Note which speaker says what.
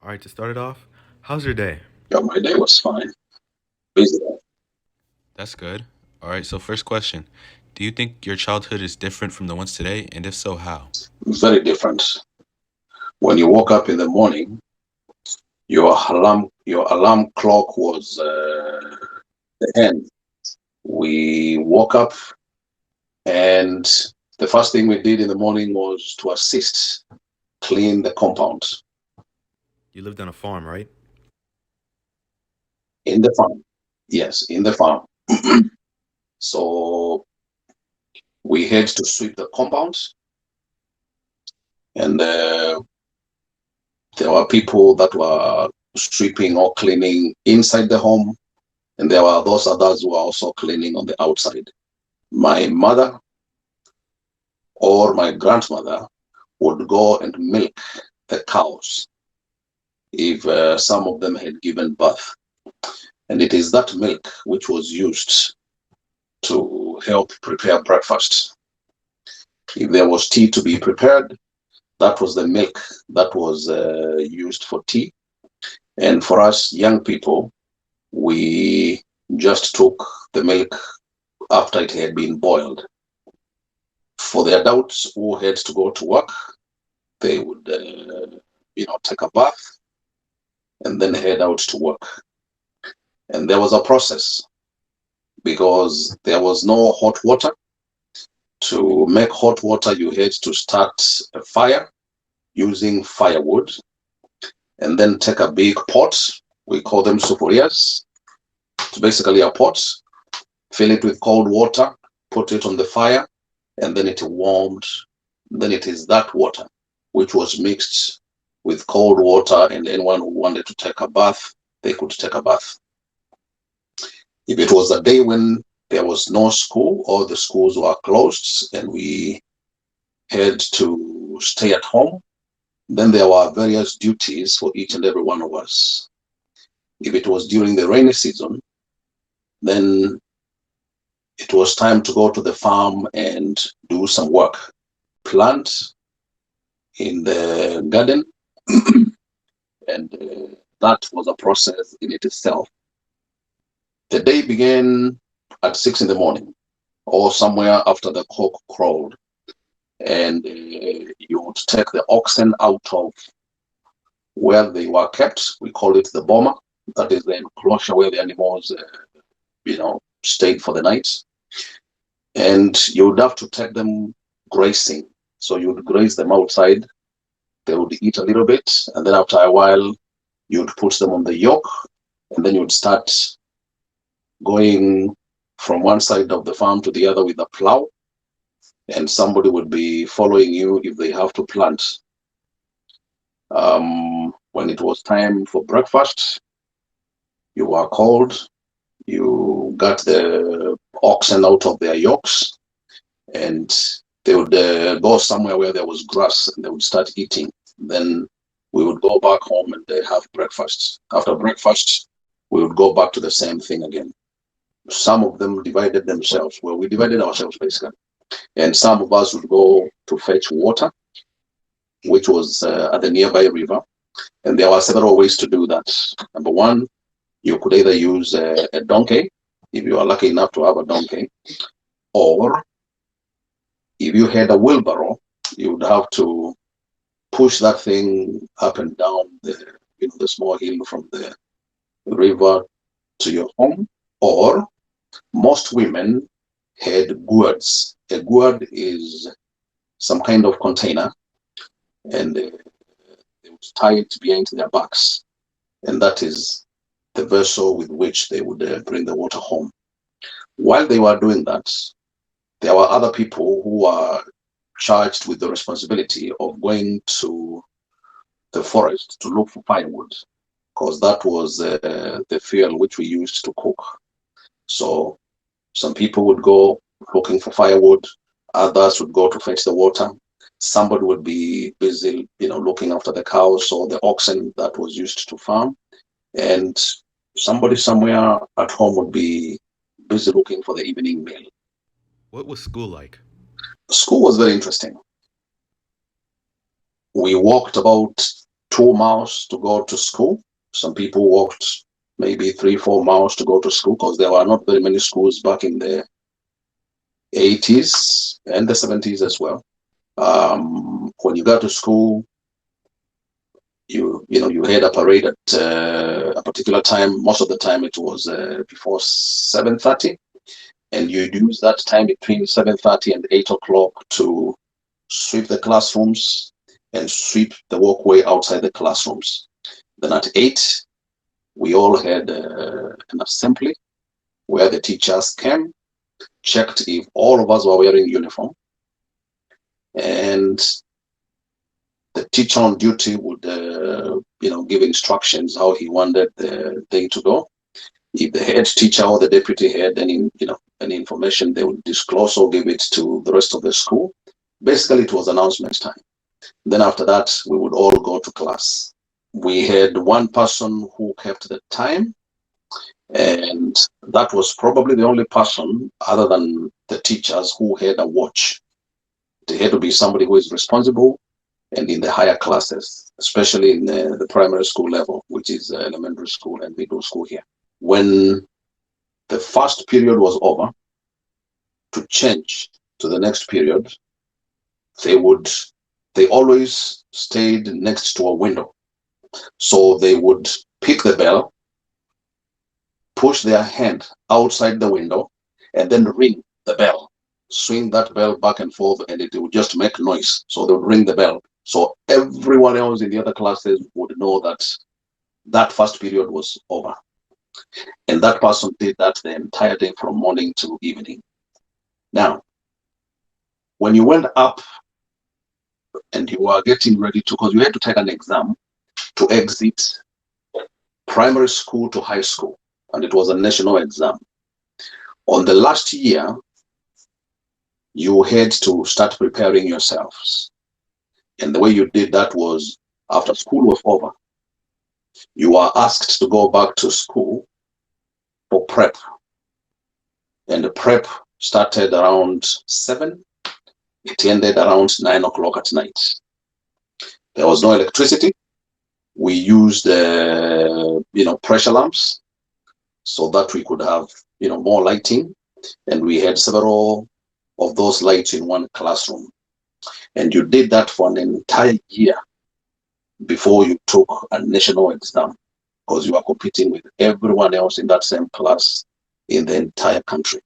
Speaker 1: All right, to start it off, how's your day?
Speaker 2: Yeah, my day was fine. Busy.
Speaker 1: That's good. All right, so first question. Do you think your childhood is different from the ones today? And if so, how?
Speaker 2: Very different. When you woke up in the morning, your alarm clock was the end. We woke up, and the first thing we did in the morning was to assist clean the compound
Speaker 1: You lived on a farm, right?
Speaker 2: in the farm. Yes, in the farm. So we had to sweep the compound, and there were people that were sweeping or cleaning inside the home, and there were those others who were also cleaning on the outside. My mother or my grandmother would go and milk the cows if some of them had given birth. And it is that milk which was used to help prepare breakfast. If there was tea to be prepared, that was the milk that was used for tea. And for us young people, we just took the milk after it had been boiled. For the adults who had to go to work, they would, take a bath and then head out to work. And there was a process because there was no hot water. To make hot water, you had to start a fire using firewood and then take a big pot. We call them superiors. It's basically a pot, fill it with cold water, put it on the fire, and then it warmed. Then it is that water which was mixed with cold water, and anyone who wanted to take a bath, they could take a bath. If it was a day when there was no school or the schools were closed and we had to stay at home, then there were various duties for each and every one of us. If it was during the rainy season, then it was time to go to the farm and do some work, plant in the garden, and that was a process in it itself. The day began at 6 in the morning or somewhere after the cock crowed, and you would take the oxen out of where they were kept. We call it the boma. That is the enclosure where the animals, stayed for the night. And you would have to take them grazing. So you would graze them outside. They would eat a little bit, and then after a while, you would put them on the yoke, and then you would start going from one side of the farm to the other with a plow, and somebody would be following you if they have to plant. When it was time for breakfast, you were called, you got the oxen out of their yokes, and they would go somewhere where there was grass and they would start eating. Then we would go back home and they have breakfast. After breakfast, we would go back to the same thing again. Some of them divided themselves. Well, we divided ourselves basically. And some of us would go to fetch water, which was at the nearby river. And there were several ways to do that. Number one, you could either use a donkey, if you are lucky enough to have a donkey, or if you had a wheelbarrow, you would have to push that thing up and down the small hill from the river to your home. Or most women had gourds. A gourd is some kind of container, and they would tie it behind their backs, and that is the vessel with which they would bring the water home. While they were doing that, there were other people who were charged with the responsibility of going to the forest to look for firewood, because that was the fuel which we used to cook. So some people would go looking for firewood, others would go to fetch the water. Somebody would be busy, looking after the cows or the oxen that was used to farm, and somebody somewhere at home would be busy looking for the evening meal.
Speaker 1: What was school like?
Speaker 2: School was very interesting. We walked about 2 miles to go to school. Some people walked maybe 3-4 miles to go to school because there were not very many schools back in the 80s and the 70s as well. When you got to school, you had a parade at a particular time. Most of the time it was before 7:30, and you'd use that time between 7:30 and 8 o'clock to sweep the classrooms and sweep the walkway outside the classrooms. Then at 8, we all had an assembly where the teachers came, checked if all of us were wearing uniform, and the teacher on duty would give instructions how he wanted the day to go. If the head teacher or the deputy had any information, they would disclose or give it to the rest of the school. Basically, it was announcement time. Then after that, we would all go to class. We had one person who kept the time, and that was probably the only person other than the teachers who had a watch. It had to be somebody who is responsible, and in the higher classes, especially in the primary school level, which is elementary school and middle school here. When the first period was over, to change to the next period, they always stayed next to a window. So they would pick the bell, push their hand outside the window, and then ring the bell, swing that bell back and forth, and it would just make noise. So they would ring the bell. So everyone else in the other classes would know that that first period was over. And that person did that the entire day from morning to evening. Now, when you went up and you were getting ready to, because you had to take an exam to exit primary school to high school, and it was a national exam. On the last year, you had to start preparing yourselves. And the way you did that was, after school was over, you were asked to go back to school for prep. And the prep started around 7. It ended around 9 o'clock at night. There was no electricity. We used pressure lamps so that we could have more lighting, and we had several of those lights in one classroom. And you did that for an entire year before you took a national exam, because you are competing with everyone else in that same class in the entire country.